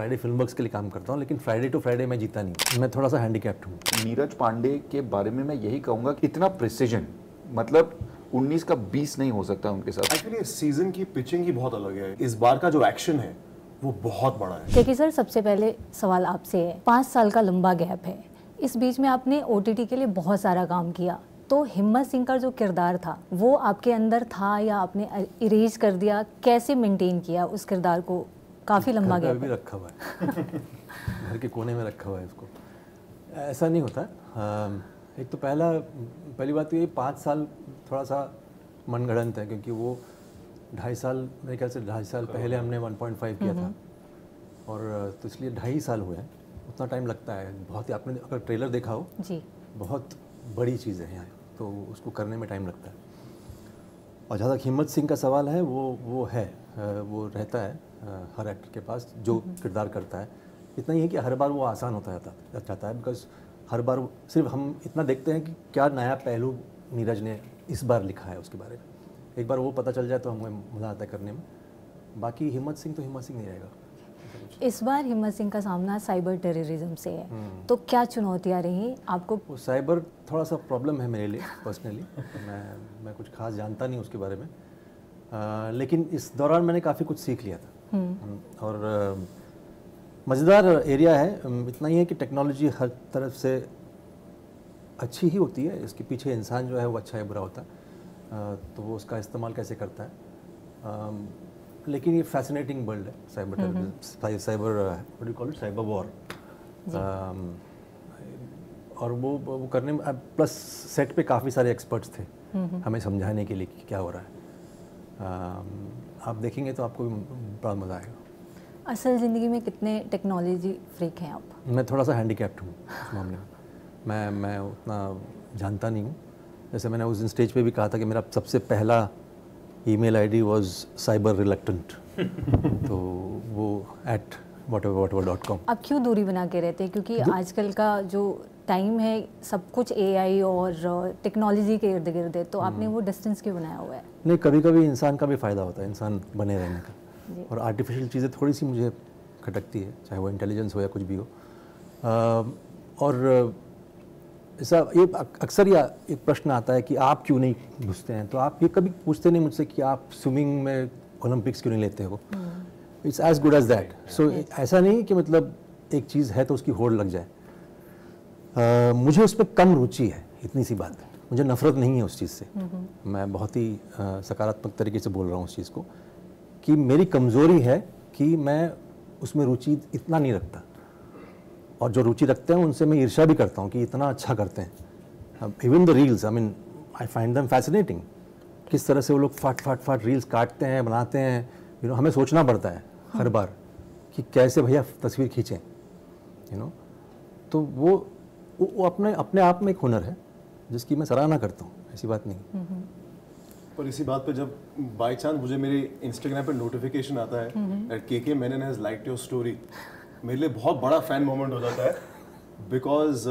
Friday फिल्मवर्क्स के लिए काम करता हूँ, लेकिन फ्राइडे टू फ्राइडे मैं जीता नहीं, मैं थोड़ा सा हैंडीकैप्ड हूँ। नीरज पांडे के बारे में मैं यही कहूँगा कि इतना प्रिसीजन, मतलब 19 का 20 नहीं हो सकता उनके साथ। एक्चुअली इस सीजन की पिचिंग ही बहुत अलग है, इस बार का जो एक्शन है वो बहुत बड़ा है। देखिए सर, सबसे पहले सवाल आपसे है, 5 साल का लंबा गैप है, इस बीच में आपने OTT के लिए बहुत सारा काम किया, तो हिम्मत सिंह का जो किरदार था वो आपके अंदर था या आपने इरेज कर दिया? कैसे मेंटेन किया उस किरदार को? काफ़ी लंबा गैप भी रखा हुआ है घर के कोने में रखा हुआ है इसको। ऐसा नहीं होता। एक तो पहली बात तो ये 5 साल थोड़ा सा मनगढ़ंत है, क्योंकि वो 2.5 साल, मेरे ख्याल से 2.5 साल पहले हमने 1.5 किया था, और तो इसलिए 2.5 साल हुए हैं। उतना टाइम लगता है बहुत ही। आपने अगर ट्रेलर देखा हो जी, बहुत बड़ी चीज़ है यहाँ, तो उसको करने में टाइम लगता है। और जहाँ तक हिम्मत सिंह का सवाल है, वो वो रहता है हर एक्टर के पास जो किरदार करता है। इतना ही है कि हर बार वो आसान होता जाता है, बिकॉज हर बार सिर्फ हम इतना देखते हैं कि क्या नया पहलू नीरज ने इस बार लिखा है उसके बारे में। एक बार वो पता चल जाए तो हमें मज़ा आता है करने में। बाकी हिम्मत सिंह तो हिम्मत सिंह नहीं रहेगा। इस बार हिम्मत सिंह का सामना साइबर टेररिज्म से है, तो क्या चुनौतियाँ रही आपको? वो साइबर थोड़ा सा प्रॉब्लम है मेरे लिए पर्सनली। मैं कुछ खास जानता नहीं उसके बारे में, लेकिन इस दौरान मैंने काफ़ी कुछ सीख लिया था। और मज़ेदार एरिया है। इतना ही है कि टेक्नोलॉजी हर तरफ से अच्छी ही होती है, इसके पीछे इंसान जो है वो अच्छा या बुरा होता है, तो वो उसका इस्तेमाल कैसे करता है। लेकिन ये फैसिनेटिंग वर्ल्ड है साइबर वॉर। और वो करने में प्लस सेट पे काफ़ी सारे एक्सपर्ट्स थे हमें समझाने के लिए कि क्या हो रहा है। आप देखेंगे तो आपको भी बड़ा मज़ा आएगा। असल ज़िंदगी में कितने टेक्नोलॉजी फ्रीक हैं आप? मैं थोड़ा सा हैंडीकैप्ड हूँ इस मामले में। मैं उतना जानता नहीं हूँ। जैसे मैंने उस दिन स्टेज पे भी कहा था कि मेरा सबसे पहला email ID was cyber reluctant तो वो @whatever.com। आप क्यों दूरी बना के रहते हैं? क्योंकि आजकल का जो टाइम है सब कुछ AI और टेक्नोलॉजी के इर्द गिर्द है, तो आपने वो डिस्टेंस क्यों बनाया हुआ है? नहीं, कभी कभी इंसान का भी फ़ायदा होता है, इंसान बने रहने का। और आर्टिफिशियल चीज़ें थोड़ी सी मुझे खटकती है, चाहे वो इंटेलिजेंस हो या कुछ भी हो। और ऐसा ये अक्सर या एक प्रश्न आता है कि आप क्यों नहीं घुसते हैं, तो आप ये कभी पूछते नहीं मुझसे कि आप स्विमिंग में ओलंपिक्स क्यों नहीं लेते हो। It's as good as that. So ऐसा नहीं कि मतलब एक चीज़ है तो उसकी होड़ लग जाए। मुझे उस पर कम रुचि है, इतनी सी बात है। मुझे नफ़रत नहीं है उस चीज़ से। मैं बहुत ही सकारात्मक तरीके से बोल रहा हूँ उस चीज़ को, कि मेरी कमज़ोरी है कि मैं उसमें रुचि इतना नहीं रखता, और जो रुचि रखते हैं उनसे मैं ईर्ष्या भी करता हूँ कि इतना अच्छा करते हैं। Even the reels, I mean I find them fascinating. किस तरह से वो लोग फट रील्स काटते हैं, बनाते हैं। हमें सोचना पड़ता है हर बार कि कैसे भैया तस्वीर खींचें। तो वो अपने आप में एक हुनर है जिसकी मैं सराहना करता हूँ, ऐसी बात नहीं। पर इसी बात पे जब बाय चांस मुझे मेरे इंस्टाग्राम पे नोटिफिकेशन आता है that KK Menon has liked your story, मेरे लिए बहुत बड़ा फैन मोमेंट हो जाता है, बिकॉज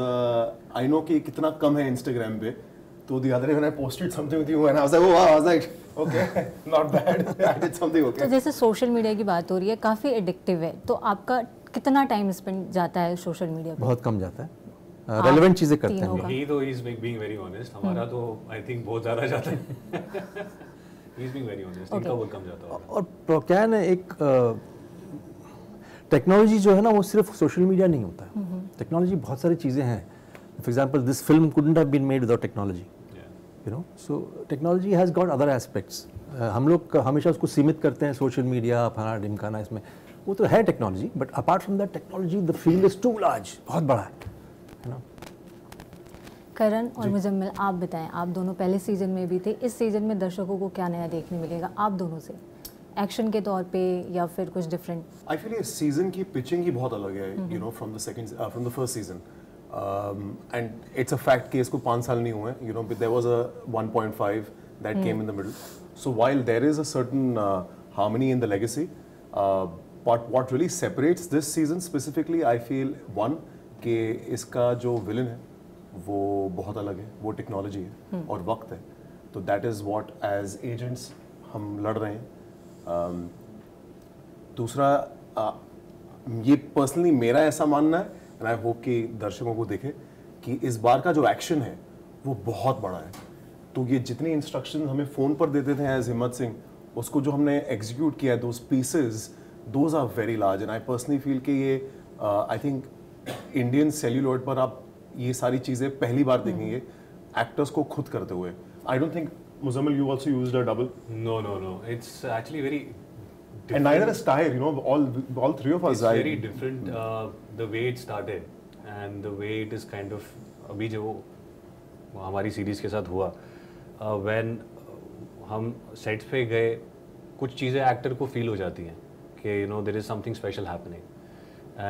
आई नो कि कितना कम है इंस्टाग्राम पे। तो the other day when I posted something with you and I was like oh I was like okay not bad, I did something okay. तो जैसे सोशल मीडिया की बात हो रही है, काफ़ी एडिक्टिव है, तो आपका कितना टाइम स्पेंड जाता है सोशल मीडिया पे? बहुत कम जाता है। रेलेवेंट चीज़ें करते हैं। ही तो इज बीइंग वेरी ऑनेस्ट, हमारा तो आई थिंक बहुत ज़्यादा जाता है। He is being very honest, इनका बहुत कम जाता है। और क्या है ना, एक टेक्नोलॉजी जो है ना वो सिर्फ सोशल मीडिया नहीं होता है। टेक्नोलॉजी बहुत सारी चीज़ें हैं। For example this film couldn't have been made without technology, so technology has got other aspects. हम लोग हमेशा उसको सीमित करते हैं सोशल मीडिया, फलाना ढिमकाना, इसमें वो तो है technology, but apart from that technology the field is too large, बहुत बड़ा है ना। करण और मुजम्मिल, आप बताएं, आप दोनों पहले सीजन में भी थे, इस सीजन में दर्शकों को क्या नया देखने मिलेगा आप दोनों से, एक्शन के तौर पे या फिर कुछ डिफरेंट? आई फील ये सीजन की पिचिंग ही बहुत अलग है, from the first season. And it's a fact कि इसको 5 साल नहीं हुए, there was a 1.5 that came in the middle. So while there is a certain harmony in the legacy, but what really separates this season specifically, I feel one कि इसका जो villain है वो बहुत अलग है, वो टेक्नोलॉजी है और वक्त है, तो that is what as agents हम लड़ रहे हैं। दूसरा ये पर्सनली मेरा ऐसा मानना है, एंड आई होप कि दर्शकों को दिखे कि इस बार का जो एक्शन है वो बहुत बड़ा है। तो ये जितनी इंस्ट्रक्शन हमें फ़ोन पर देते थे एज हिम्मत सिंह, उसको जो हमने एग्जीक्यूट किया है, those pieces, those are very large, and I personally feel कि ये आई थिंक इंडियन सेल्यूलॉइड पर आप ये सारी चीज़ें पहली बार देखेंगे एक्टर्स को खुद करते हुए। I don't think Muzammil, you also used a double. No. It's actually very different. And neither is Tahir, you know, all three of us. It's very different. The way it started and the way it is kind of अभी जो हमारी series के साथ हुआ, when हम sets पे गए, कुछ चीज़ें एक्टर को फील हो जाती हैं कि you know there is something special happening.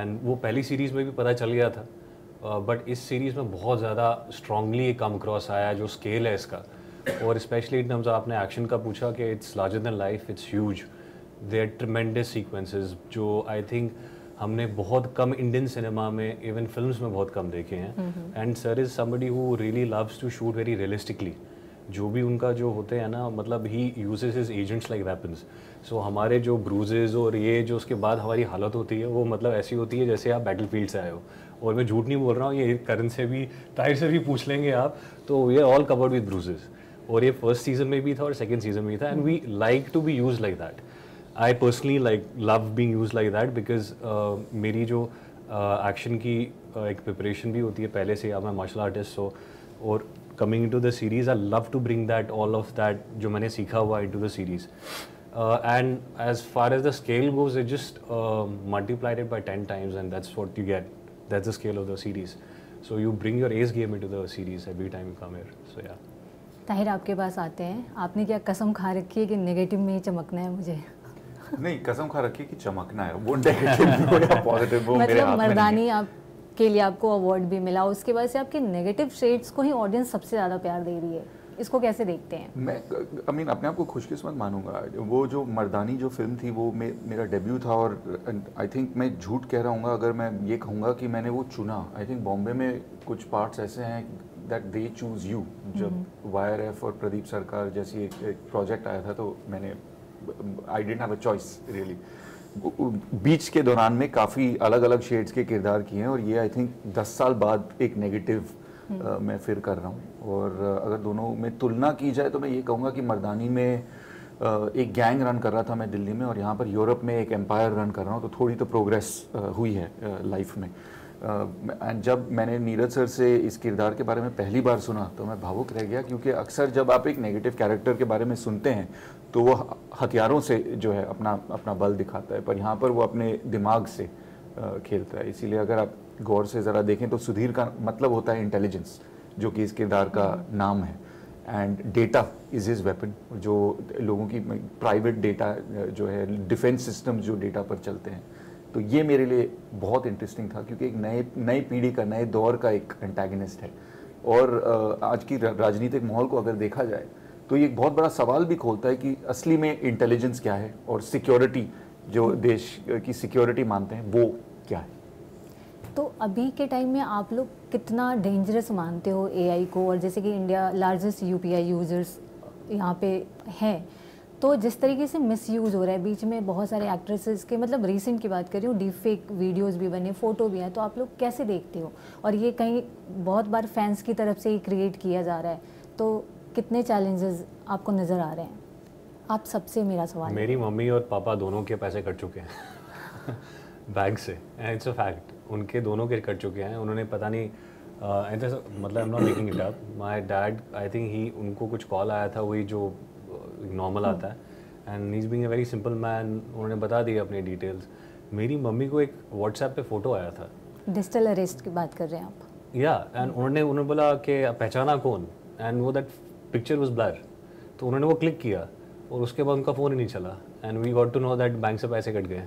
And वो पहली सीरीज में भी पता चल गया था, बट इस सीरीज में बहुत ज़्यादा स्ट्रांगली कम क्रॉस आया जो स्केल है इसका, और स्पेशली इन टर्म्स आपने एक्शन का पूछा कि it's larger than life, it's huge, there tremendous sequences जो आई थिंक हमने बहुत कम इंडियन सिनेमा में, इवन फिल्म्स में बहुत कम देखे हैं। And sir is somebody who really loves to shoot very realistically. जो भी उनका जो होते हैं ना, मतलब he uses his agents like weapons. So हमारे जो ब्रूजेज और ये जो उसके बाद हमारी हालत होती है वो मतलब ऐसी होती है जैसे आप बैटलफील्ड से आए हो। और मैं झूठ नहीं बोल रहा हूँ, ये करण से भी, ताहिर से भी पूछ लेंगे आप, तो we are all covered with bruises. और ये फर्स्ट सीजन में भी था और सेकंड सीजन में भी था, and we like to be use like that. I personally like love being use like that because मेरी जो एक्शन की एक प्रिपरेशन भी होती है पहले से, या मैं मार्शल आर्टिस्ट हो, और coming into the series I love to bring that, all of that जो मैंने सीखा हुआ into the series. And as far as the scale goes, it just multiplied it by 10 times and that's what you get. That's the scale of the series. So you bring your ace game into the series every time you come here. So yeah. Tahir आपके पास आते हैं, आपने क्या कसम खा रखी है कि नेगेटिव में ही चमकना है मुझे? नहीं, कसम खा रखी है कि चमकना है, वो नेगेटिव हो या पॉजिटिव वो मेरे हाथ में नहीं है। मर्दानी आपके लिए आपको अवार्ड भी मिला, उसके बाद से आपके नेगेटिव शेड्स को ही ऑडियंस सबसे ज़्यादा प्यार दे रही है, इसको कैसे देखते हैं? मैं अपने आप को खुशकिस्मत मानूंगा। वो जो मर्दानी जो फिल्म थी वो मेरा डेब्यू था, और आई थिंक मैं झूठ कह रहा हूँ अगर मैं ये कहूँगा कि मैंने वो चुना। आई थिंक बॉम्बे में कुछ पार्ट्स ऐसे हैं दैट दे चूज यू। जब YRF और प्रदीप सरकार जैसी एक प्रोजेक्ट आया था तो मैंने I didn't have a choice really. बीच के दौरान में काफ़ी अलग अलग शेड्स के किरदार किए हैं, और ये आई थिंक 10 साल बाद एक नेगेटिव मैं फिर कर रहा हूँ। और अगर दोनों में तुलना की जाए तो मैं ये कहूँगा कि मर्दानी में एक गैंग रन कर रहा था मैं दिल्ली में, और यहाँ पर यूरोप में एक एम्पायर रन कर रहा हूँ, तो थोड़ी तो प्रोग्रेस हुई है लाइफ में। एंड जब मैंने नीरज सर से इस किरदार के बारे में पहली बार सुना तो मैं भावुक रह गया, क्योंकि अक्सर जब आप एक नेगेटिव कैरेक्टर के बारे में सुनते हैं तो वो हथियारों से जो है अपना बल दिखाता है, पर यहाँ पर वो अपने दिमाग से खेलता है। इसीलिए अगर आप गौर से ज़रा देखें तो सुधीर का मतलब होता है इंटेलिजेंस, जो कि इस किरदार का नाम है, and data is his weapon. जो लोगों की प्राइवेट डेटा जो है, डिफेंस सिस्टम जो डेटा पर चलते हैं, तो ये मेरे लिए बहुत इंटरेस्टिंग था, क्योंकि एक नई पीढ़ी का, नए दौर का एक एंटागनिस्ट है। और आज की राजनीतिक माहौल को अगर देखा जाए तो ये एक बहुत बड़ा सवाल भी खोलता है कि असली में इंटेलिजेंस क्या है, और सिक्योरिटी जो देश की सिक्योरिटी मानते हैं वो क्या है। तो अभी के टाइम में आप लोग कितना डेंजरस मानते हो AI को? और जैसे कि इंडिया लार्जेस्ट UPI यूज़र्स यहाँ पे हैं, तो जिस तरीके से मिसयूज़ हो रहा है, बीच में बहुत सारे एक्ट्रेसेस के, मतलब रीसेंट की बात कर रही हूँ, डीप फेक वीडियोज़ भी बने, फ़ोटो भी हैं, तो आप लोग कैसे देखते हो? और ये कहीं बहुत बार फैंस की तरफ से ही क्रिएट किया जा रहा है, तो कितने चैलेंजेस आपको नज़र आ रहे हैं? आप सबसे मेरा सवाल। मेरी मम्मी और पापा दोनों के पैसे कट चुके हैं बैंक से, इट्स अ फैक्ट। उनके दोनों के कट चुके हैं, उन्होंने पता नहीं मतलब I am not making it up, my dad I think he, उनको कुछ कॉल आया था, वही जो नॉर्मल आता है, and he is being a very simple man, उन्होंने बता दिया अपनी डिटेल्स। मेरी मम्मी को एक व्हाट्सएप पे फ़ोटो आया था, डिजिटल अरेस्ट की बात कर रहे हैं आप? या, एंड उन्होंने बोला कि पहचाना कौन, एंड वो दैट पिक्चर वाज ब्लर, तो उन्होंने वो क्लिक किया और उसके बाद उनका फ़ोन ही नहीं चला, and we got to know that bank से पैसे कट गए।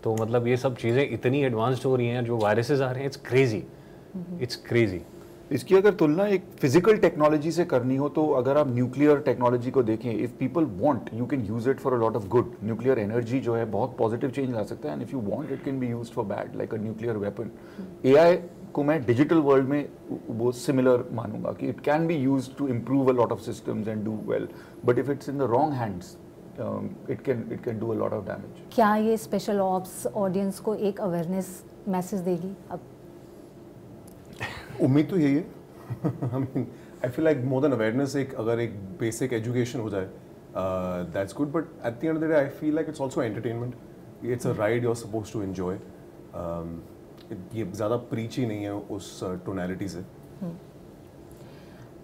तो मतलब ये सब चीज़ें इतनी एडवांस्ड हो रही हैं, जो वायरसेस आ रहे हैं, इट्स क्रेजी, इट्स क्रेजी। इसकी अगर तुलना एक फिजिकल टेक्नोलॉजी से करनी हो तो अगर आप न्यूक्लियर टेक्नोलॉजी को देखें, if people want you can use it for a lot of good. Nuclear energy जो है बहुत पॉजिटिव चेंज ला सकता है, and if you want it can be used for bad, like a nuclear weapon. AI को मैं digital world में वो similar मानूंगा कि it can be used to improve a lot of systems and do well, but if it's in the wrong hands it can do a lot of damage. क्या ये special ops audience को एक awareness message देगी अब? उम्मीद तो यही है. I mean, I feel like more than awareness, अगर एक basic education हो जाए, that's good. But at the end of the day, I feel like it's also entertainment. It's a ride you're supposed to enjoy. ये ज़्यादा preachy नहीं है उस tonality से.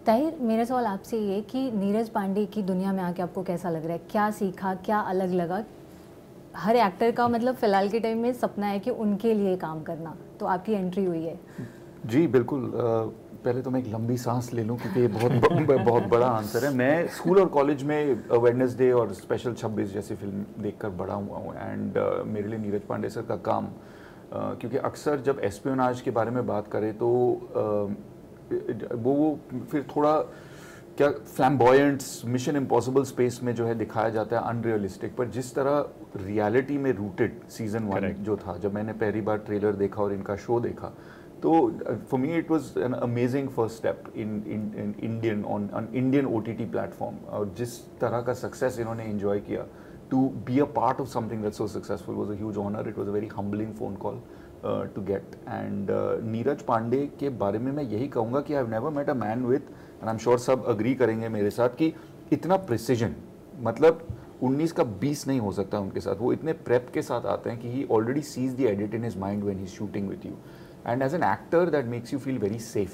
ताहिर, मेरा सवाल आपसे ये है कि नीरज पांडे की दुनिया में आके आपको कैसा लग रहा है? क्या सीखा, क्या अलग लगा? हर एक्टर का मतलब फिलहाल के टाइम में सपना है कि उनके लिए काम करना, तो आपकी एंट्री हुई है. जी बिल्कुल. पहले तो मैं एक लंबी सांस ले लूं क्योंकि ये बहुत बड़ा आंसर है. मैं स्कूल और कॉलेज में वेडनेसडे और स्पेशल 26 जैसी फिल्म देखकर बड़ा हुआ हूँ. एंड मेरे लिए नीरज पांडे सर का काम, क्योंकि अक्सर जब एस्पियोनाज के बारे में बात करें तो वो फिर थोड़ा क्या फ्लैम्बॉयंट मिशन इम्पॉसिबल स्पेस में जो है दिखाया जाता है अनरियलिस्टिक, पर जिस तरह रियलिटी में रूटेड सीजन 1 जो था, जब मैंने पहली बार ट्रेलर देखा और इनका शो देखा, तो for me it was an amazing first step in Indian OTT platform. और जिस तरह का सक्सेस इन्होंने एंजॉय किया, to be a part of something that's so successful was a huge honour. It was a very humbling phone call to get. And Neeraj Pandey के बारे में मैं यही कहूँगा कि I have never met a man with, and I am sure सब agree करेंगे मेरे साथ, कि इतना प्रिसीजन, मतलब 19 का 20 नहीं हो सकता उनके साथ. वो इतने प्रेप के साथ आते हैं कि he already sees the edit in his mind when he is shooting with you. And as an actor that makes you feel very safe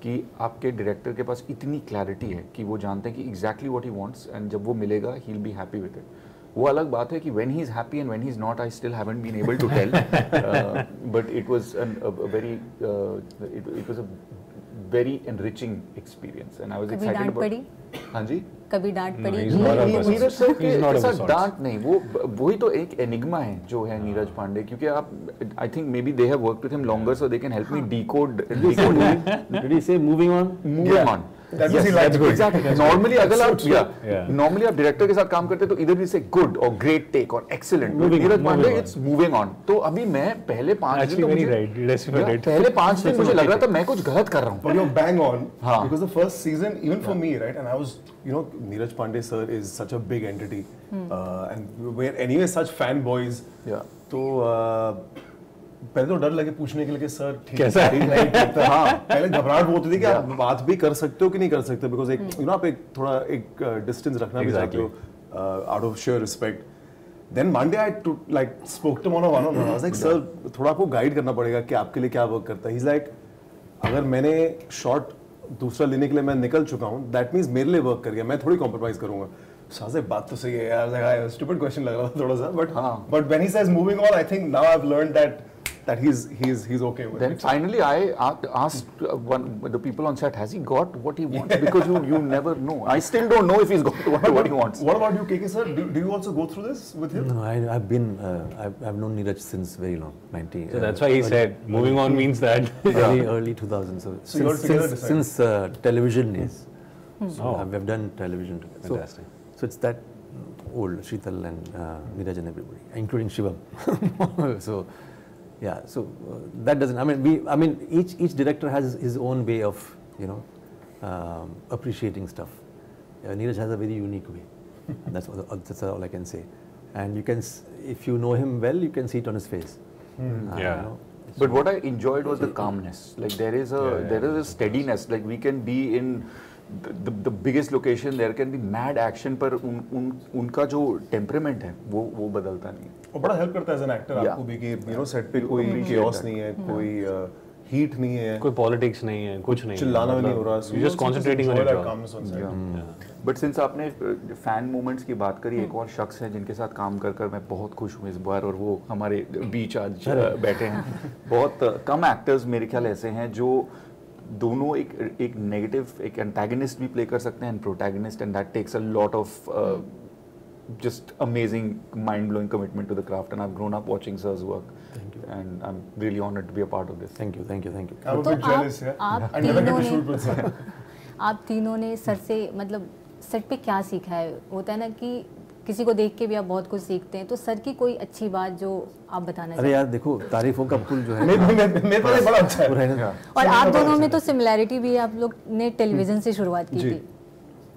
कि आपके डायरेक्टर के पास इतनी क्लैरिटी है कि वो जानते हैं कि exactly what he wants, and जब वो मिलेगा he will be happy with it. वो अलग बात है कि when he is happy and when he is not, I still haven't been able to tell. But it was it was a very enriching experience, and I was कभी excited डांट पड़ी? हाँ जी. कभी डांट पड़ी? नीरज सर के साथ डांट नहीं, वही तो एक एनिग्मा है जो है नीरज पांडे, क्योंकि आप I think may be they have worked with him longer so they can help me decode. Did he say moving on? Yes, that's good. Exactly. Normally अगर आप normally आप डायरेक्टर के साथ काम करते तो इधर भी से गुड और ग्रेट टेक और excellent. Neeraj Pandey it's moving on. तो अभी मैं पहले 5 दिन मुझे लग रहा था मैं कुछ गलत कर रहा हूँ. But you're bang on. Because the first season, even for me, right, and I was, Neeraj Pandey sir is such a big entity, and we're anyway such fanboys. Yeah. तो पहले तो डर लगे पूछने के लिए कि सर ठीक कैसा है. हाँ, पहले घबराहट बहुत होती थी कि आप बात भी कर सकते हो कि नहीं कर सकते, बिकॉज एक आप एक थोड़ा एक डिस्टेंस रखना भी चाहते हो out of share respect. Then Monday I like spoke to one on one. I was like sir थोड़ा आपको गाइड करना पड़ेगा कि आपके लिए क्या वर्क करता है. ही इज लाइक अगर मैंने शॉट दूसरा लेने के लिए मैं निकल चुका हूँ, दैट मीन्स मेरे लिए वर्क कर गया, मैं थोड़ी कॉम्प्रोमाइज करूंगा. साज़े बात तो सही है यार, स्टूपिड क्वेश्चन लग रहा था थोड़ा सा, but when he says moving on, I think now I have learned that he's okay with. Then it. finally I asked the people on set, has he got what he wants? Because you never know. I still don't know if he's got what he wants. What about you, KK sir? Do you also go through this with him? No, I've known Neeraj since very long, 90. So that's why he said moving on means that. Very early 2000s. So since television days. So we've done television together. Fantastic. So it's that old Sheetal and Neeraj and everybody, including Shivam. So. Yeah, so that doesn't. I mean, each director has his own way of, appreciating stuff. Neeraj has a very unique way. That's all I can say. And you can, if you know him well, you can see it on his face. Yeah. But what I enjoyed was the calmness. Like there is a steadiness. Like we can be in the biggest location, there can be mad action, पर उनका जो temperament है वो बदलता नहीं. और बड़ा help करता है एज एन एक्टर आपको भी कि सेट पे कोई chaos नहीं है, कोई हीट नहीं है, कोई पॉलिटिक्स नहीं है, कुछ नहीं, चिल्लाना भी नहीं हो रहा. You're just concentrating on your job. But since आपने फैन मोमेंट्स की बात करी, एक और शख्स है जिनके साथ काम कर मैं बहुत खुश हूँ इस बार, और वो हमारे बीच आज बैठे हैं. बहुत कम एक्टर्स मेरे ख्याल ऐसे हैं जो दोनों एक नेगेटिव, एक एंटागनिस्ट भी प्ले कर सकते हैं and protagonist, and that takes a lot of just amazing, mind-blowing commitment to the craft, and I've grown up watching sir's work. Thank you. And I'm really honored to be a part of this. Thank you. I'm a bit jealous, yeah. I never get to shoot with sir. आप तीनों ने sir से मतलब set पे क्या सीखा है? होता है ना कि किसी को देख के भी आप बहुत कुछ सीखते हैं, तो सर की कोई अच्छी बात जो आप बताना चाहें? अरे यार देखो, तारीफों का पुल जो है मेरे तो बड़ा अच्छा है. और आप दोनों में तो सिमिलैरिटी भी है, आप लोग ने टेलीविजन से शुरुआत की थी,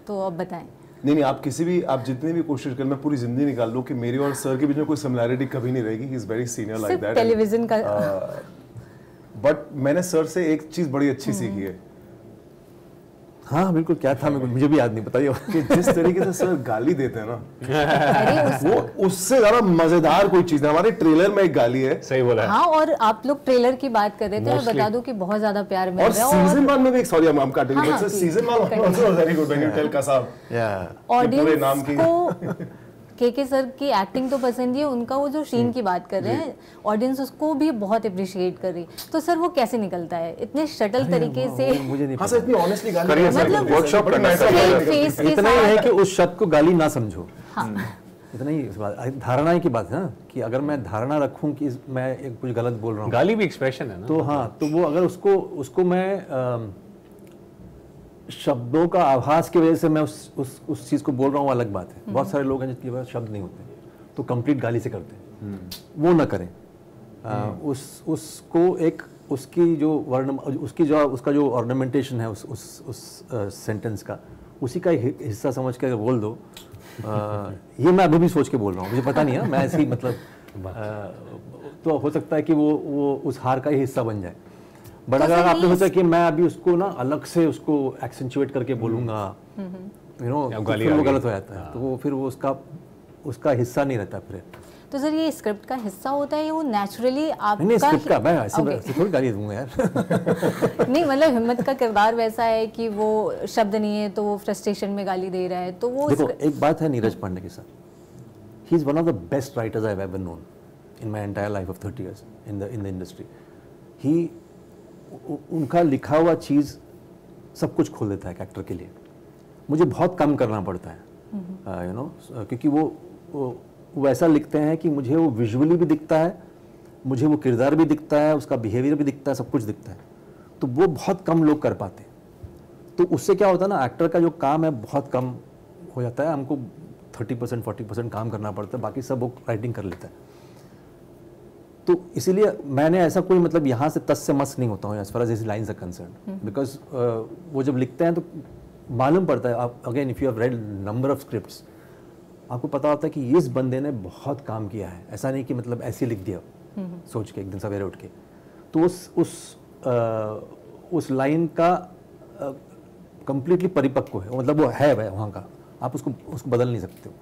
तो अब बताएं. नहीं, आप किसी भी, आप जितनी भी कोशिश करें, मैं पूरी जिंदगी निकाल लूं कि मेरी और सर के बीच में कोई सिमिलैरिटी कभी नहीं रहेगी. He is very senior like that. Television का बट मैंने सर से एक चीज बड़ी अच्छी सीखी है हाँ बिल्कुल, क्या था मुझे भी याद नहीं, बताइए. कि जिस तरीके से सर गाली देते हैं ना, अरे वो उससे ज्यादा मजेदार कोई चीज नहीं. हमारे ट्रेलर में एक गाली है. सही बोला है. हाँ, और आप लोग ट्रेलर की बात कर रहे थे, मैं बता दूं कि बहुत ज्यादा प्यार मिल और रहा है. सीजन 1 में भी, सॉरी I'm cutting you, हाँ, but season 1 also very good when you tell Kasab. पूरे नाम की ऑडियंस को के सर की एक्टिंग तो पसंद ही है, उनका वो जो सीन की बात कर रहे हैं, ऑडियंस उसको भी बहुत अप्रिशिएट कर रही. तो सर वो कैसे निकलता है इतने शटल तरीके से? मुझे नहीं हाँ सर, इतनी ऑनेस्टली गाली करिए सर, मतलब वर्कशॉप करना straight face पता. के इतना ही है साथ. कि उस शब्द को गाली ना समझो. हाँ. इतना ही धारणा ही की बात है ना, कि अगर मैं धारणा रखूं कि मैं एक कुछ गलत बोल रहा हूँ, गाली भी एक्सप्रेशन है ना. तो हाँ, तो वो अगर उसको मैं शब्दों का आभास की वजह से मैं उस चीज़ को बोल रहा हूँ, अलग बात है. बहुत सारे लोग हैं जिनके पास शब्द नहीं होते, तो कंप्लीट गाली से करते हैं. वो ना करें. उसको एक उसकी जो वर्ण, उसका जो ऑर्नामेंटेशन है उस सेंटेंस का, उसी का हिस्सा समझ के अगर बोल दो. ये मैं अभी भी सोच के बोल रहा हूँ, मुझे पता नहीं है, मैं ऐसे ही मतलब तो हो सकता है कि वो उस हार का ही हिस्सा बन जाए. बट अगर आपने सोचा कि मैं अभी उसको ना अलग से उसको एक्सेंचुएट करके बोलूंगा, यू नो, तो फिर वो गलत हो जाता है. तो वो फिर वो उसका हिस्सा नहीं रहता फिर. तो सर ये स्क्रिप्ट का हिस्सा होता है या वो नेचुरली आपका? नहीं, स्क्रिप्ट का, मैं ऐसे थोड़ी गाली दूंगा यार. नहीं, मतलब हिम्मत का किरदार वैसा है कि वो शब्द नहीं है तो वो फ्रस्ट्रेशन में गाली दे रहा है, तो वो देखो, एक बात है नीरज पांडे के साथ, he is one of the best writers I have ever known in my entire life of 30 years in the industry. ही उनका लिखा हुआ चीज़ सब कुछ खोल देता है एक एक्टर के लिए. मुझे बहुत कम करना पड़ता है, यू नो, क्योंकि वो ऐसा लिखते हैं कि मुझे वो विजुअली भी दिखता है, मुझे वो किरदार भी दिखता है, उसका बिहेवियर भी दिखता है, सब कुछ दिखता है. तो वो बहुत कम लोग कर पाते हैं. तो उससे क्या होता है ना, एक्टर का जो काम है बहुत कम हो जाता है. हमको 30% 40% काम करना पड़ता है, बाकी सब वो राइटिंग कर लेता है. तो इसीलिए मैंने ऐसा कोई मतलब यहाँ से तस से मस नहीं होता हूँ as far as this lines are concerned, because वो जब लिखते हैं तो मालूम पड़ता है. आप again if you have read number of scripts, आपको पता होता है कि इस बंदे ने बहुत काम किया है. ऐसा नहीं कि मतलब ऐसे लिख दिया सोच के एक दिन सवेरे उठ के. तो उस लाइन का कंप्लीटली परिपक्व है, मतलब वो है वहाँ का, आप उसको बदल नहीं सकते हो.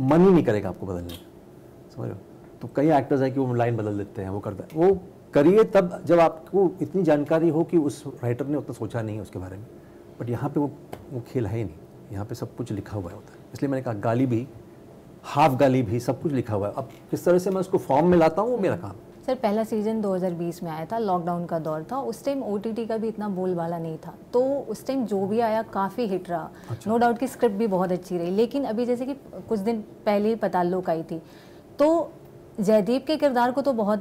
मन ही नहीं करेगा आपको बदलने, समझ लो. तो कई एक्टर्स हैं कि वो लाइन बदल देते हैं, वो करता है. वो करिए तब जब आपको इतनी जानकारी हो कि उस राइटर ने उतना सोचा नहीं है उसके बारे में. बट यहाँ पे वो खेल है ही नहीं. यहाँ पे सब कुछ लिखा हुआ होता है. इसलिए मैंने कहा गाली भी, हाफ गाली भी, सब कुछ लिखा हुआ है. अब किस तरह से मैं उसको फॉर्म में लाता हूँ वो मेरा काम. सर पहला सीजन 2020 में आया था, लॉकडाउन का दौर था, उस टाइम OTT का भी इतना बोलबाला नहीं था, तो उस टाइम जो भी आया काफ़ी हिट रहा. नो डाउट की स्क्रिप्ट भी बहुत अच्छी रही. लेकिन अभी जैसे कि कुछ दिन पहले ही पताल्लोक आई थी, तो जयदीप के किरदार को तो बहुत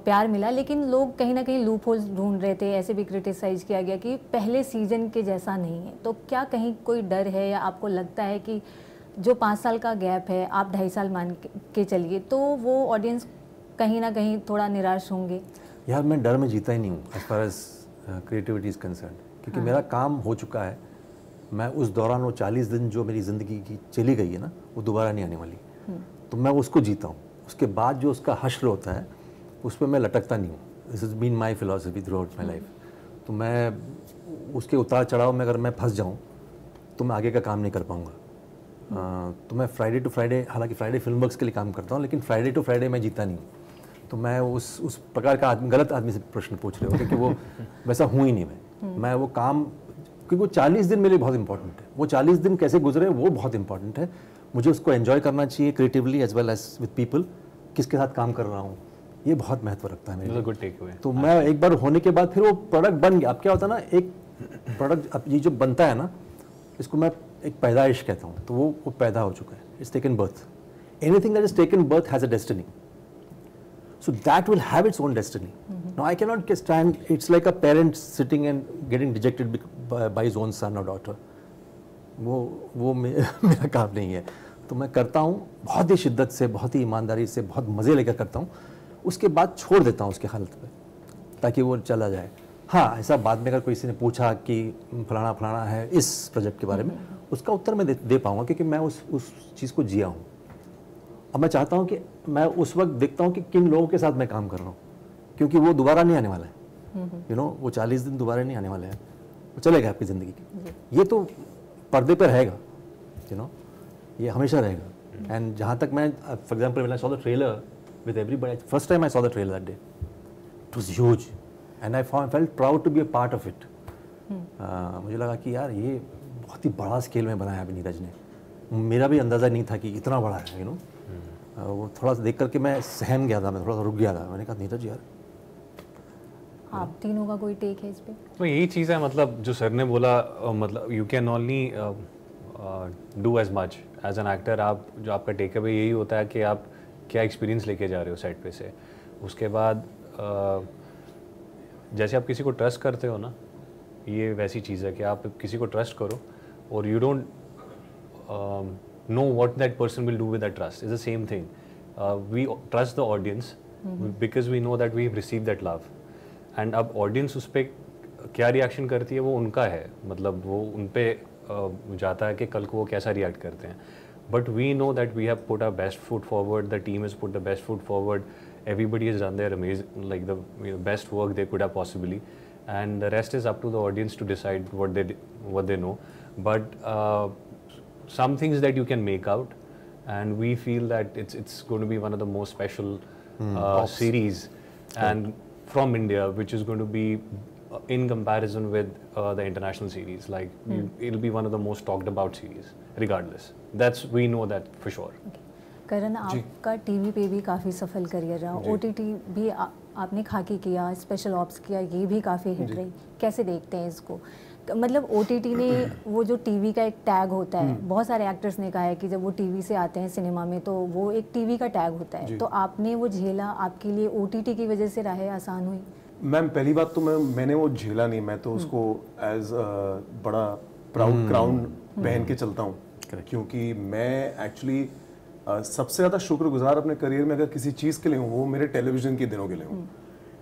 प्यार मिला, लेकिन लोग कहीं ना कहीं लूप होल्स ढूंढ रहे थे. ऐसे भी क्रिटिसाइज किया गया कि पहले सीजन के जैसा नहीं है. तो क्या कहीं कोई डर है या आपको लगता है कि जो 5 साल का गैप है, आप 2.5 साल मान के चलिए, तो वो ऑडियंस कहीं ना कहीं थोड़ा निराश होंगे? यार मैं डर में जीता ही नहीं हूँ as far as creativity is concern, क्योंकि मेरा काम हो चुका है. मैं उस दौरान वो 40 दिन जो मेरी ज़िंदगी की चली गई है ना, वो दोबारा नहीं आने वाली. तो मैं उसको जीता हूँ. उसके बाद जो उसका हश्र होता है उस पर मैं लटकता नहीं हूँ. This is been my philosophy throughout my life. तो मैं उसके उतार चढ़ाव में अगर मैं फंस जाऊँ तो मैं आगे का काम नहीं कर पाऊँगा. तो मैं फ्राइडे टू फ्राइडे, हालांकि फ्राइडे फिल्म वर्क्स के लिए काम करता हूँ, लेकिन फ्राइडे टू फ्राइडे मैं जीता नहीं हूँ. तो मैं उस प्रकार का गलत आदमी से प्रश्न पूछ रहे हो, क्योंकि वो वैसा हूँ ही नहीं. मैं वो काम, क्योंकि वो 40 दिन मेरे लिए बहुत इंपॉर्टेंट है. वो 40 दिन कैसे गुजरे वो बहुत इंपॉर्टेंट है. मुझे उसको एंजॉय करना चाहिए creatively as well as with people. किसके साथ काम कर रहा हूँ ये बहुत महत्व रखता है मेरे लिए. Good take away. तो मैं एक बार होने के बाद फिर वो प्रोडक्ट बन गया. अब क्या होता है ना, एक प्रोडक्ट अब ये जो बनता है ना, इसको मैं एक पैदाइश कहता हूँ. तो वो पैदा हो चुका है. It's taken birth. Anything that is taken birth has a destiny. So that will have its own destiny. Now I cannot stand. It's like a parent sitting and getting dejected by his own son or daughter. वो मेरा काम नहीं है. तो मैं करता हूँ बहुत ही शिद्दत से, बहुत ही ईमानदारी से, बहुत मज़े लेकर करता हूँ. उसके बाद छोड़ देता हूँ उसके हालत पे, ताकि वो चला जाए. हाँ, ऐसा बाद में अगर किसी ने पूछा कि फलाना है इस प्रोजेक्ट के बारे में, उसका उत्तर मैं दे पाऊंगा क्योंकि मैं उस चीज़ को जिया हूँ। अब मैं चाहता हूँ कि मैं उस वक्त देखता हूँ कि किन लोगों के साथ मैं काम कर रहा हूँ, क्योंकि वो दोबारा नहीं आने वाला है। यू नो, वो 40 दिन दोबारा नहीं आने वाले हैं, वो चलेगा आपकी ज़िंदगी की। ये तो पर्दे पर रहेगा, यू नो, ये हमेशा रहेगा। एंड जहाँ तक मैं, for example, when I saw the trailer with everybody, first time I saw the trailer that day, it was huge and I felt proud to be a part of it. मुझे लगा कि यार ये बहुत ही बड़ा स्केल में बनाया है नीरज ने। मेरा भी अंदाज़ा नहीं था कि इतना बड़ा है, यू नो। वो थोड़ा सा देख करके मैं सहम गया था, मैं थोड़ा सा रुक गया था। मैंने कहा नीरज यार, आप तीनों का कोई टेक है इस पे? तो यही चीज़ है, मतलब जो सर ने बोला, मतलब you can only do as much as an actor. आप जो आपका टेक अवे यही होता है कि आप क्या एक्सपीरियंस लेके जा रहे हो सेट पे से। उसके बाद जैसे आप किसी को ट्रस्ट करते हो ना, ये वैसी चीज़ है कि आप किसी को ट्रस्ट करो और you don't know what that person will do with that trust. Is the same thing. We trust the audience because we know that we've received that love. And अब audience उस पर क्या रिएक्शन करती है वो उनका है, मतलब वो उन पे जाता है कि कल को वो कैसा रिएक्ट करते हैं. But we know that we have put our best foot forward. The team has put the best foot forward. Everybody has done their amazing, like the best work they could have possibly, and the rest is up to the audience to decide what they know. But some things that you can make out, and we feel that it's going to be one of the most special series, and from India, which is going to be in comparison with the international series, like it'll be one of the most talked about series, regardless. We know that for sure. Okay. करण, आपका TV पे भी काफ़ी सफल career रहा, OTT भी आपने खाकी किया, स्पेशल ऑप्स किया, ये भी काफ़ी हिट रही। कैसे देखते हैं इसको? मतलब OTT ने वो जो टीवी का एक टैग होता है, बहुत सारे एक्टर्स ने कहा है कि जब वो टीवी से आते हैं सिनेमा में तो वो एक टीवी का टैग होता है, तो आपने वो झेला, आपके लिए OTT की वजह से राहें आसान हुई? मैम, पहली बात तो मैंने वो झेला नहीं, मैं तो उसको एज बड़ा प्राउड क्राउन पहन के चलता हूँ, क्योंकि मैं एक्चुअली सबसे ज़्यादा शुक्रगुजार अपने करियर में अगर किसी चीज़ के लिए हूँ वो मेरे टेलीविज़न के दिनों के लिए हूँ।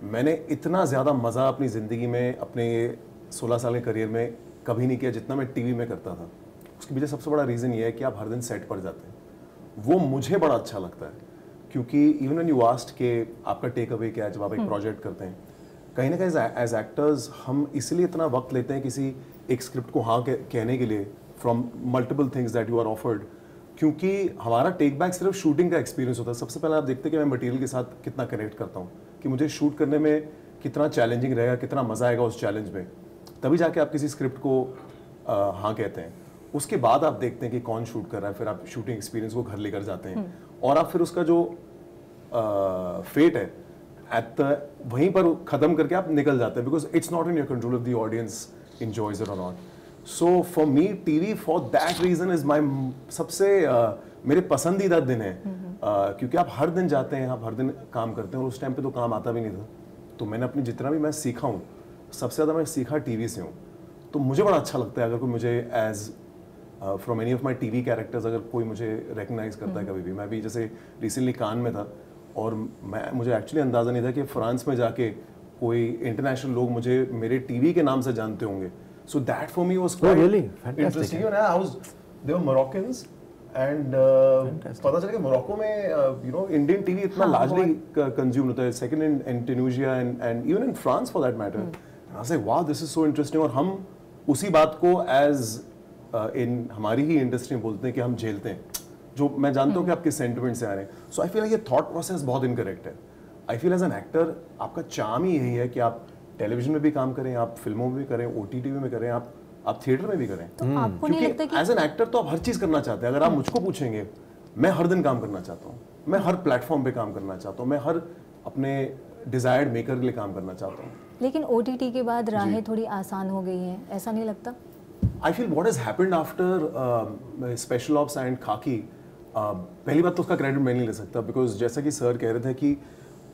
मैंने इतना ज़्यादा मज़ा अपनी ज़िंदगी में अपने 16 साल के करियर में कभी नहीं किया जितना मैं टीवी में करता था। उसके पीछे सबसे बड़ा रीज़न ये है कि आप हर दिन सेट पर जाते हैं, वो मुझे बड़ा अच्छा लगता है, क्योंकि इवन व्हेन यू आस्क्ड कि आपका टेक अवे क्या है जब आप एक प्रोजेक्ट करते हैं, कहीं ना कहीं एज एक्टर्स हम इसलिए इतना वक्त लेते हैं किसी एक स्क्रिप्ट को हाँ कहने के लिए from multiple things that you are offered, क्योंकि हमारा टेक बैक सिर्फ शूटिंग का एक्सपीरियंस होता है। सबसे पहले आप देखते हैं कि मैं मटेरियल के साथ कितना कनेक्ट करता हूँ, कि मुझे शूट करने में कितना चैलेंजिंग रहेगा, कितना मज़ा आएगा उस चैलेंज में, तभी जाके आप किसी स्क्रिप्ट को हाँ कहते हैं। उसके बाद आप देखते हैं कि कौन शूट कर रहा है, फिर आप शूटिंग एक्सपीरियंस को घर लेकर जाते हैं और आप फिर उसका जो फेट है वहीं पर ख़त्म करके आप निकल जाते हैं, because it's not in your control of the audience enjoys it और not. So for me TV for that reason is my सबसे मेरे पसंदीदा दिन है, क्योंकि आप हर दिन जाते हैं, आप हर दिन काम करते हैं और उस टाइम पे तो काम आता भी नहीं था। तो मैंने अपनी जितना भी मैं सीखा हूँ, सबसे ज़्यादा मैं सीखा टीवी से हूँ, तो मुझे बड़ा अच्छा लगता है अगर कोई मुझे as from any of my TV characters अगर कोई मुझे रिकग्नाइज करता है कभी भी। मैं भी जैसे रिसेंटली कान में था और मुझे एक्चुअली अंदाज़ा नहीं था कि फ्रांस में जाके कोई इंटरनेशनल लोग मुझे मेरे टीवी के नाम से जानते होंगे। So that for me was quite interesting. They were Moroccans and पता चला कि मोरक्को में यू नो इंडियन टीवी इतना लार्जली कंज्यूम होता है, second in Tunisia and even in France for that matter. I was like wow, this is so interesting. और हम उसी बात को एज इन हमारी ही इंडस्ट्री में बोलते हैं कि हम झेलते हैं, जो मैं जानता हूँ कि आपके सेंटिमेंट से आ रहे हैं। सो आई फील ये थॉट प्रोसेस बहुत इनकरेक्ट है। I feel as an actor आपका चार्म ही यही है कि आप टेलीविजन में भी काम करें, आप फिल्मों में भी करें, OTT में करें, आप थिएटर में भी करें। तो आपको नहीं लगता कि एज एन एक्टर तो आप हर चीज़ करना चाहते हैं। अगर आप मुझको पूछेंगे, मैं हर दिन काम करना चाहता हूँ, मैं हर प्लेटफॉर्म पे काम करना चाहता हूँ, मैं हर अपने डिजायर्ड मेकर के लिए काम करना चाहता हूँ। लेकिन OTT के बाद राहें थोड़ी आसान हो गई हैं, ऐसा नहीं लगता? I feel what has happened after special ops and खाकी, पहली बात तो उसका क्रेडिट मैं नहीं ले सकता, बिकॉज जैसा कि सर कह रहे थे कि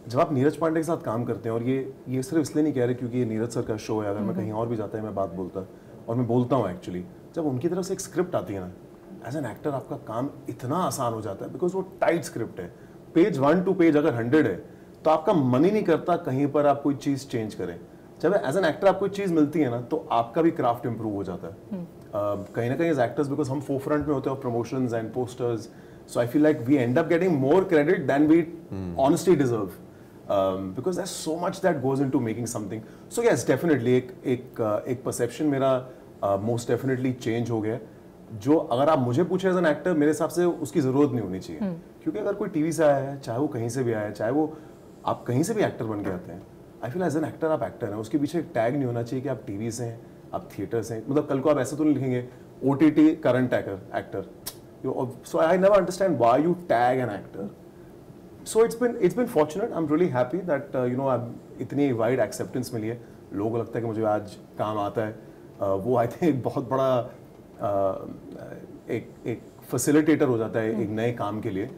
जब आप नीरज पांडे के साथ काम करते हैं, और ये सिर्फ इसलिए नहीं कह रहे क्योंकि ये नीरज सर का शो है, अगर मैं कहीं और भी जाता है मैं बात बोलता और मैं बोलता हूँ एक्चुअली, जब उनकी तरफ से एक स्क्रिप्ट आती है ना, एज एन एक्टर आपका काम इतना आसान हो जाता है, बिकॉज वो टाइट स्क्रिप्ट है, पेज 1 to पेज अगर 100 है तो आपका मन ही नहीं करता कहीं पर आप कोई चीज़ चेंज करें। जब एज एन एक्टर आपको चीज़ मिलती है ना, तो आपका भी क्राफ्ट इंप्रूव हो जाता है। कहीं ना कहीं एज एक्टर्स बिकॉज हम फोरफ्रंट में होते हैं promotions and posters, so I feel like we end up getting more credit than we honestly deserve, because there's so much that goes into making something. So yes, definitely एक perception मेरा most definitely change हो गया, जो अगर आप मुझे पूछे as an actor मेरे हिसाब से उसकी ज़रूरत नहीं होनी चाहिए, क्योंकि अगर कोई टीवी से आया है, चाहे वो कहीं से भी आया है, चाहे वो आप कहीं से भी एक्टर बन के आते हैं, I feel as an actor आप एक्टर हैं, उसके पीछे एक टैग नहीं होना चाहिए कि आप टीवी से हैं, आप थिएटर से हैं, मतलब कल को आप ऐसे तो नहीं लिखेंगे OTT current actor, so I never understand why you tag an actor. So it's been fortunate. I'm really happy that इतनी wide acceptance मिली है. लोगों को लगता है कि मुझे आज काम आता है. वो I think बहुत बड़ा एक facilitator हो जाता है एक नए काम के लिए.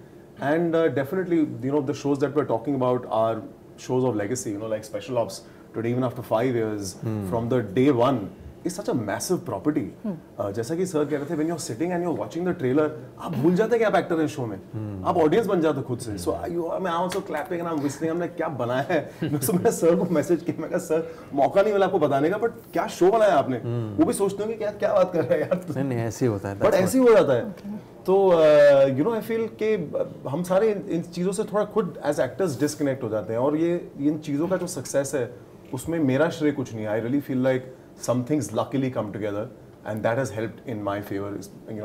And definitely the shows that we're talking about are shows of legacy. Like Special Ops today, even after 5 years from the day one, is such a massive property. जैसा कि सर कह रहे थे, when you're sitting and you're watching the trailer, आप भूल जाते हैं कि आप एक्टर हैं शो में, आप ऑडियंस बन जाते खुद से. So मैं also clapping and I'm whistling, हमने क्या बनाया है. मैंने सर को मैसेज किया, मैं कहा सर मौका नहीं मिला आपको बताने का, बट क्या शो बनाया आपने. वो भी सोचते होंगे क्या क्या बात कर रहे हैं यार. नहीं ऐसे ही होता है, बट ऐसे ही हो जाता है. तो आई फील कि हम सारे इन चीज़ों से थोड़ा खुद एज एक्टर्स डिस्कनेक्ट हो जाते हैं, और ये इन चीज़ों का जो सक्सेस है उसमें मेरा श्रेय कुछ नहीं है. I really feel like some things luckily come together and that has helped in my favor,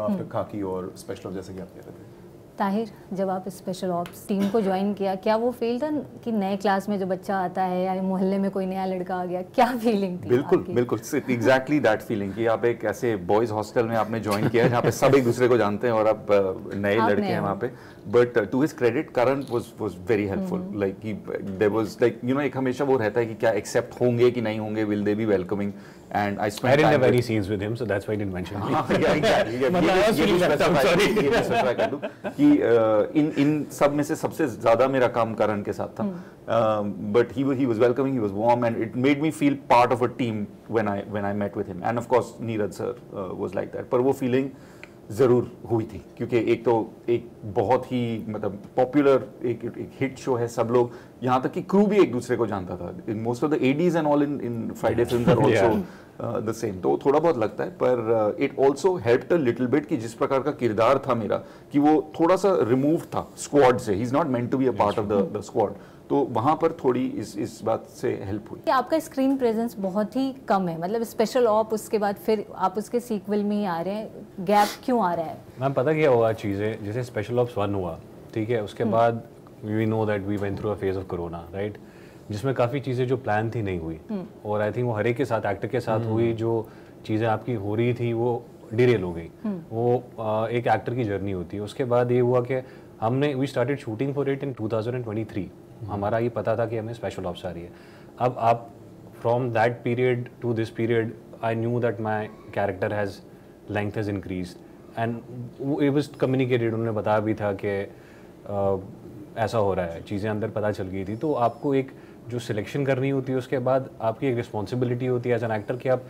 after Khaki or Special Ops जैसे कि आप कह रहे थे. ताहिर, जब आप स्पेशल ऑप्स टीम को ज्वाइन किया, क्या वो फील था कि नए क्लास में जो बच्चा आता है या मोहल्ले में कोई नया लड़का आ गया, क्या फीलिंग थी? बिल्कुल एग्जैक्टली दैट फीलिंग कि आप एक ऐसे बॉयज हॉस्टल में आपने ज्वाइन किया है जहाँ पे सब एक दूसरे को जानते हैं और आप नए लड़के हैं वहाँ पे. But to his credit Karan was very helpful. Like there was एक हमेशा वो रहता है कि क्या एक्सेप्ट होंगे कि नहीं होंगे, will they B welcoming. And I didn't have any scenes with him, so that's why I didn't mention it. Yeah, exactly. कि इन सब में से सबसे ज़्यादा मेरा काम करण के साथ था. But he was welcoming, he was warm, and it made me feel part of a team when I met with him. And of course, Neeraj sir was like that. पर वो feeling ज़रूर हुई थी, क्योंकि एक बहुत ही मतलब पॉपुलर एक हिट शो है. सब लोग, यहाँ तक कि क्रू भी एक दूसरे को जानता था. Most of the ADs and all in Friday Films are also the same. तो थोड़ा बहुत लगता है, पर it also helped a little bit कि जिस प्रकार का किरदार था मेरा, कि वो थोड़ा सा रिमूव था स्क्वाड से. He is not meant to be a part of the squad. तो वहाँ पर थोड़ी इस बात से हेल्प हुई. आपका स्क्रीन प्रेजेंस बहुत ही कम है, मतलब स्पेशल ऑप उसके बाद फिर आप उसके सीक्वल में ही आ रहे हैं, गैप क्यों आ रहा है? मैम पता क्या हुआ चीज़ें, जैसे स्पेशल ऑप्स 1 हुआ, ठीक है, उसके बाद we know that we went through a phase of corona, right, जिसमें काफ़ी चीज़ें जो प्लान थी नहीं हुई. और आई थिंक वो हर एक के साथ, एक्टर के साथ हुई. जो चीज़ें आपकी हो रही थी वो डिरेल हो गई. वो एक एक्टर की जर्नी होती है. उसके बाद ये हुआ कि हमने we started shooting for it in 2023. हमारा ये पता था कि हमें स्पेशल ऑप्स आ रही है. अब आप from that period to this period I knew that my character has length has increase and it was communicated. उन्होंने बताया भी था कि ऐसा हो रहा है, चीज़ें अंदर पता चल गई थी. तो आपको एक जो सिलेक्शन करनी होती है, उसके बाद आपकी एक रिस्पॉन्सिबिलिटी होती है एज एन एक्टर कि आप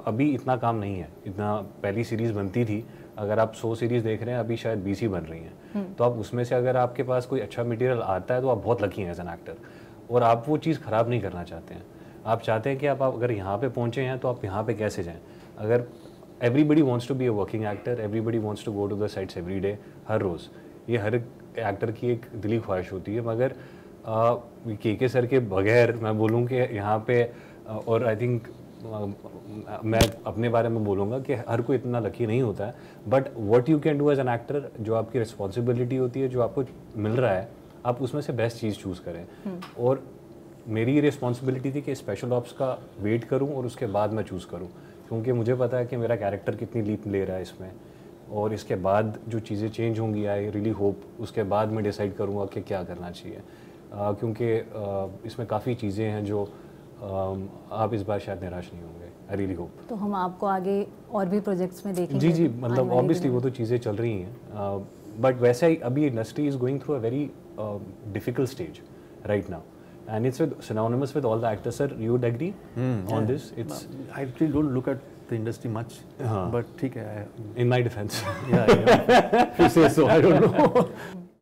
अभी इतना काम नहीं है, इतना पहली सीरीज़ बनती थी, अगर आप 100 सीरीज़ देख रहे हैं, अभी शायद 20 ही बन रही हैं. तो आप उसमें से अगर आपके पास कोई अच्छा मटेरियल आता है तो आप बहुत लकी हैं एज एन एक्टर. और आप वो चीज़ ख़राब नहीं करना चाहते हैं. आप चाहते हैं कि आप अगर यहाँ पे पहुँचे हैं तो आप यहाँ पे कैसे जाएँ. अगर everybody wants to be a working actor, everybody wants to go to the sets every day, हर रोज़, ये हर एक्टर की एक दिली ख्वाहिश होती है. मगर के सर के बगैर मैं बोलूँ कि यहाँ पे, और आई थिंक मैं अपने बारे में बोलूँगा कि हर कोई इतना लकी नहीं होता है. But what you can do as an actor, जो आपकी रिस्पॉन्सिबिलिटी होती है, जो आपको मिल रहा है, आप उसमें से बेस्ट चीज़ चूज़ करें. और मेरी रिस्पॉन्सिबिलिटी थी कि स्पेशल ऑप्स का वेट करूं और उसके बाद मैं चूज़ करूं, क्योंकि मुझे पता है कि मेरा कैरेक्टर कितनी लीप ले रहा है इसमें. और इसके बाद जो चीज़ें चेंज होंगी, आई रियली होप उसके बाद मैं डिसाइड करूँगा कि क्या करना चाहिए. क्योंकि इसमें काफ़ी चीज़ें हैं जो आप इस बार शायद निराश नहीं होंगे. I really hope. तो हम आपको आगे और भी प्रोजेक्ट्स में देखेंगे. जी, मतलब ऑब्वियसली वो तो चीज़ें चल रही हैं. बट वैसे ही अभी industry is going through a very difficult stage right now. And it's synonymous with all the actors, sir. You would agree on this? It's. I really don't look at the industry much, but ठीक है. In my defense. Yeah. If you say so, I don't know.